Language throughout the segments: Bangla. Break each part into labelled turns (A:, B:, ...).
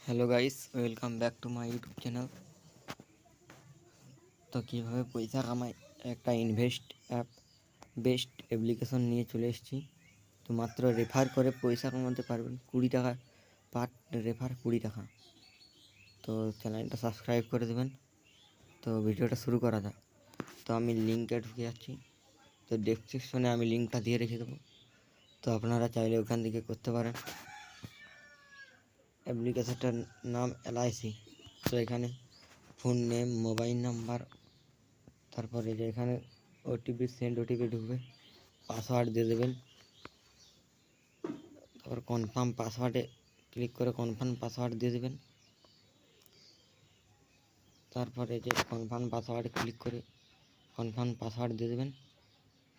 A: Hello guys, welcome back to my YouTube channel. তো কীভাবে পয়সা কামাই একটা ইনভেস্ট অ্যাপ বেস্ট অ্যাপ্লিকেশন নিয়ে চলে এসেছি। তো মাত্র রেফার করে পয়সা কামাতে পারবেন 20 টাকা পার রেফার, 20 টাকা। তো চ্যানেলটা সাবস্ক্রাইব করে দেবেন। তো ভিডিওটা শুরু করা যাক। তো আমি লিঙ্কে ঢুকে যাচ্ছি। তো ডেসক্রিপশনে আমি লিঙ্কটা দিয়ে রেখে দেবো, তো আপনারা চাইলে ওখান থেকে করতে পারেন। অ্যাপ্লিকেশনটার নাম LIC। তো এখানে ফোন নেম, মোবাইল নাম্বার, তারপরে যে এখানে সেন্ড ওটিপি ঢুকবে, পাসওয়ার্ড দিয়ে দেবেন। তারপর কনফার্ম পাসওয়ার্ডে ক্লিক করে কনফার্ম পাসওয়ার্ড দিয়ে দেবেন। তারপরে যে কনফার্ম পাসওয়ার্ডে ক্লিক করে কনফার্ম পাসওয়ার্ড দিয়ে দেবেন।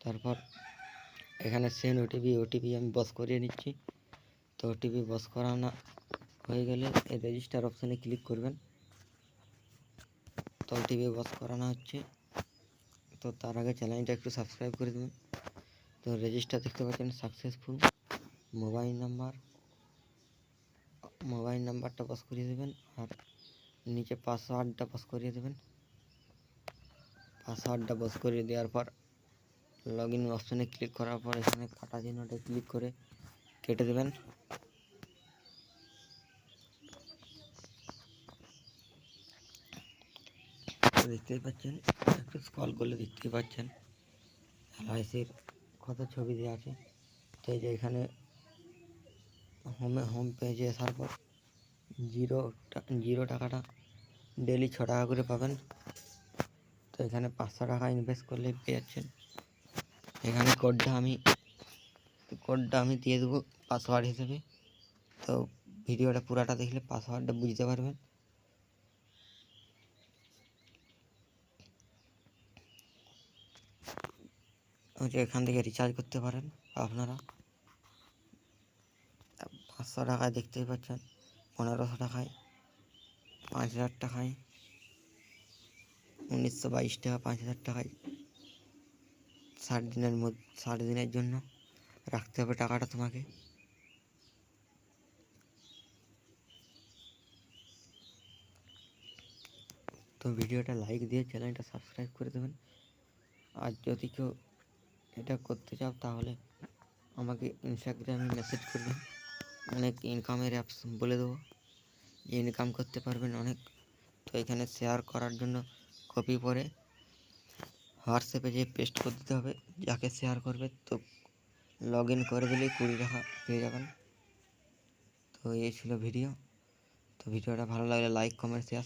A: তারপর এখানে সেন্ড ওটিপি আমি বস করিয়ে নিচ্ছি। তো ওটিপি বস করানো হয়ে গেলে এই রেজিস্টার অপশানে ক্লিক করবেন। তো ওটিপি বস করানো হচ্ছে। তো তার আগে চ্যানেলটা একটু সাবস্ক্রাইব করে দেবেন। তো রেজিস্টার দেখতে পাচ্ছেন সাকসেসফুল। মোবাইল নাম্বারটা পাস করিয়ে দেবেন আর নিচে পাসওয়ার্ডটা পাস করিয়ে দেবেন। পাসওয়ার্ডটা পাস করিয়ে দেওয়ার পর লগ ইন অপশানে ক্লিক করার পর এখানে কাটা চিহ্নটা ক্লিক করে কেটে দেবেন। দেখতেই পাচ্ছেন, একটু স্ক্রল করলে দেখতেই পাচ্ছেন LICর কত ছবি দেওয়া আছে। তো এই যে এখানে হোম পেজে আসার পর জিরো টাকাটা ডেলি 6 টাকা করে পাবেন। তো এখানে 500 টাকা ইনভেস্ট করলে পেয়ে যাচ্ছেন। এখানে কোডটা আমি দিয়ে দেবো পাসওয়ার্ড হিসেবে। তো ভিডিওটা পুরাটা দেখলে পাসওয়ার্ডটা বুঝতে পারবেন। এখান থেকে রিচার্জ করতে পারেন আপনারা। 500 টাকায় দেখতেই পাচ্ছেন, 1500 টাকায়, 5000 টাকায়, 1922 টাকা, 5000 টাকায় 60 দিনের জন্য রাখতে হবে টাকাটা তোমাকে। তো ভিডিওটা লাইক দিয়ে চ্যানেলটা সাবস্ক্রাইব করে দেবেন। আর যদি কেউ এটা করতে চাও তাহলে আমাকে ইনস্টাগ্রামে মেসেজ করবেন। অনেক ইনকামের অ্যাপস বলে দেবো, যে ইনকাম করতে পারবেন অনেক। তো এখানে শেয়ার করার জন্য কপি করে হোয়াটসঅ্যাপে যে পেস্ট করে দিতে হবে যাকে শেয়ার করবে। তো লগ ইন করে দিলেই 20 টাকা পেয়ে যাবেন। তো এই ছিল ভিডিও। তো ভিডিওটা ভালো লাগলে লাইক, কমেন্ট, শেয়ার,